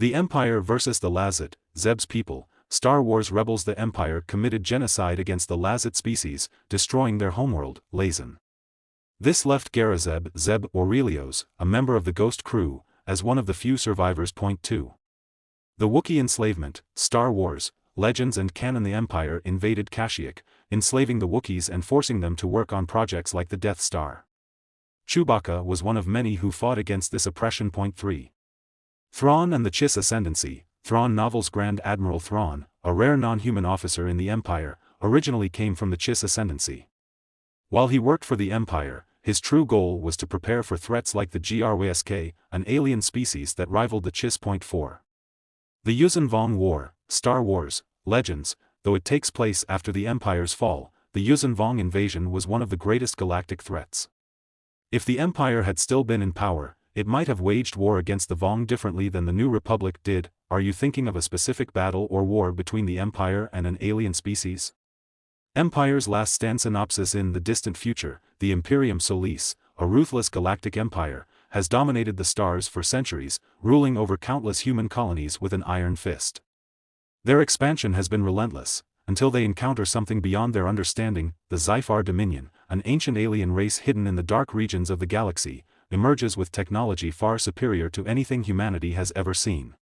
The Empire versus the Lasat, Zeb's people. Star Wars rebels. The Empire committed genocide against the Lasat species, destroying their homeworld, Lasan. This left Garazeb, Zeb Orrelios, a member of the Ghost Crew, as one of the few survivors. 2. The Wookiee enslavement. Star Wars, Legends and Canon. The Empire invaded Kashyyyk, enslaving the Wookiees and forcing them to work on projects like the Death Star. Chewbacca was one of many who fought against this oppression. 3. Thrawn and the Chiss Ascendancy. Thrawn novels. Grand Admiral Thrawn, a rare non-human officer in the Empire, originally came from the Chiss Ascendancy. While he worked for the Empire, his true goal was to prepare for threats like the Grysk, an alien species that rivaled the Chiss. 4. The Yuuzhan Vong War. Star Wars, Legends. Though it takes place after the Empire's fall, the Yuuzhan Vong invasion was one of the greatest galactic threats. If the Empire had still been in power, it might have waged war against the Vong differently than the New Republic did. Are you thinking of a specific battle or war between the Empire and an alien species? Empire's last stand. Synopsis. In the distant future, the Imperium Solis, a ruthless galactic empire, has dominated the stars for centuries, ruling over countless human colonies with an iron fist. Their expansion has been relentless, until they encounter something beyond their understanding. The Zyphar Dominion, an ancient alien race hidden in the dark regions of the galaxy, emerges with technology far superior to anything humanity has ever seen.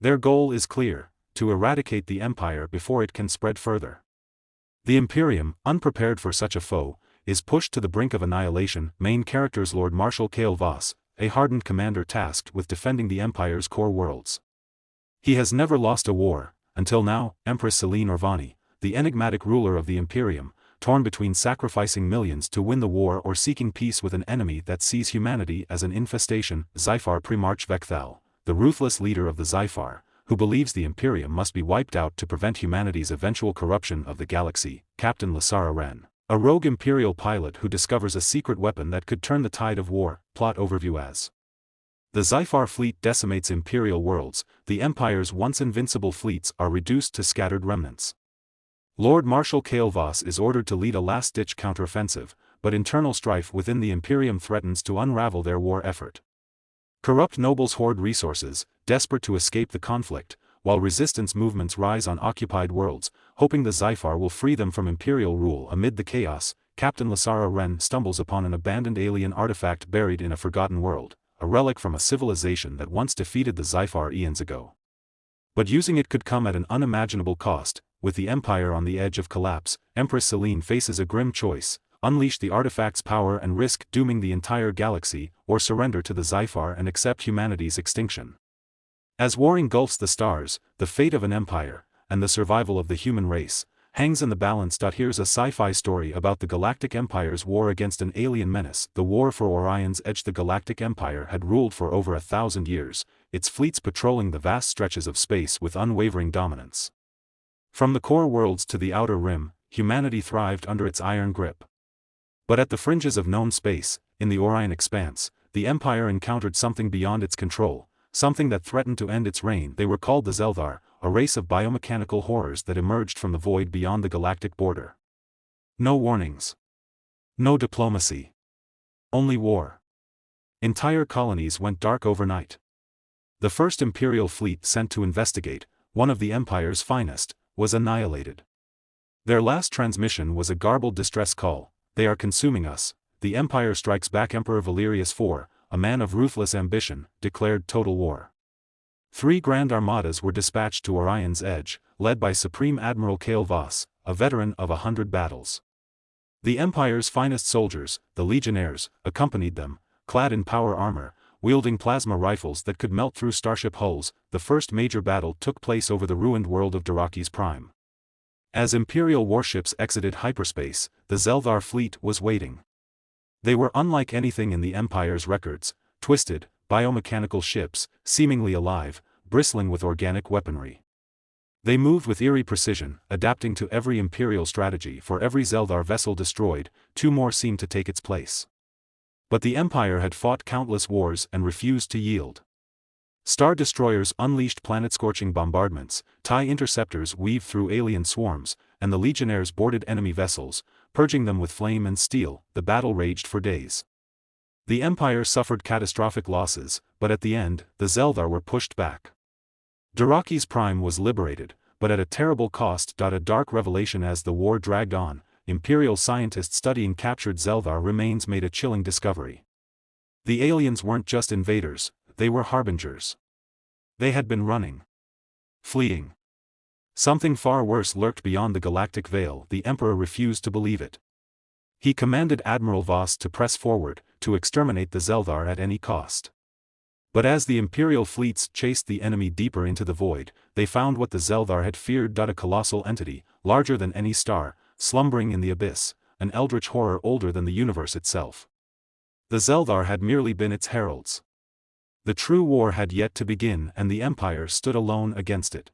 Their goal is clear: to eradicate the Empire before it can spread further. The Imperium, unprepared for such a foe, is pushed to the brink of annihilation. Main characters: Lord Marshal Kael Voss, a hardened commander tasked with defending the Empire's core worlds. He has never lost a war, until now. Empress Celine Orvani, the enigmatic ruler of the Imperium, torn between sacrificing millions to win the war or seeking peace with an enemy that sees humanity as an infestation. Zyphar Primarch Vekthal, the ruthless leader of the Zyphar, who believes the Imperium must be wiped out to prevent humanity's eventual corruption of the galaxy. Captain Lasara Wren, a rogue Imperial pilot who discovers a secret weapon that could turn the tide of war. Plot overview. As the Zyphar fleet decimates Imperial worlds, the Empire's once invincible fleets are reduced to scattered remnants. Lord Marshal Kael Voss is ordered to lead a last-ditch counteroffensive, but internal strife within the Imperium threatens to unravel their war effort. Corrupt nobles hoard resources, desperate to escape the conflict, while resistance movements rise on occupied worlds, hoping the Zyphar will free them from Imperial rule. Amid the chaos, Captain Lasara Wren stumbles upon an abandoned alien artifact buried in a forgotten world, a relic from a civilization that once defeated the Zyphar eons ago. But using it could come at an unimaginable cost. With the Empire on the edge of collapse, Empress Celine faces a grim choice: unleash the artifact's power and risk dooming the entire galaxy, or surrender to the Zyphar and accept humanity's extinction. As war engulfs the stars, the fate of an empire, and the survival of the human race, hangs in the balance. Here's a sci-fi story about the Galactic Empire's war against an alien menace. The war for Orion's Edge. The Galactic Empire had ruled for over 1,000 years, its fleets patrolling the vast stretches of space with unwavering dominance. From the core worlds to the outer rim, humanity thrived under its iron grip. But at the fringes of known space, in the Orion expanse, the Empire encountered something beyond its control, something that threatened to end its reign. They were called the Zeldar, a race of biomechanical horrors that emerged from the void beyond the galactic border. No warnings. No diplomacy. Only war. Entire colonies went dark overnight. The first Imperial fleet sent to investigate, one of the Empire's finest, was annihilated. Their last transmission was a garbled distress call: "They are consuming us." The Empire strikes back. Emperor Valerius IV, a man of ruthless ambition, declared total war. 3 grand armadas were dispatched to Orion's Edge, led by Supreme Admiral Kael Voss, a veteran of 100 battles. The Empire's finest soldiers, the Legionnaires, accompanied them, clad in power armor, wielding plasma rifles that could melt through starship hulls. The first major battle took place over the ruined world of Daraki's Prime. As Imperial warships exited hyperspace, the Zeldar fleet was waiting. They were unlike anything in the Empire's records: twisted, biomechanical ships, seemingly alive, bristling with organic weaponry. They moved with eerie precision, adapting to every Imperial strategy. For every Zeldar vessel destroyed, 2 more seemed to take its place. But the Empire had fought countless wars and refused to yield. Star destroyers unleashed planet-scorching bombardments, TIE interceptors weaved through alien swarms, and the Legionnaires boarded enemy vessels, purging them with flame and steel. The battle raged for days. The Empire suffered catastrophic losses, but at the end, the Zeldar were pushed back. Diraki's Prime was liberated, but at a terrible cost. A dark revelation as the war dragged on, Imperial scientists studying captured Zelthar remains made a chilling discovery. The aliens weren't just invaders, they were harbingers. They had been running. Fleeing. Something far worse lurked beyond the galactic veil. The Emperor refused to believe it. He commanded Admiral Voss to press forward, to exterminate the Zelthar at any cost. But as the Imperial fleets chased the enemy deeper into the void, they found what the Zelthar had feared. A colossal entity, larger than any star, slumbering in the abyss, an eldritch horror older than the universe itself. The Zelthar had merely been its heralds. The true war had yet to begin, and the Empire stood alone against it.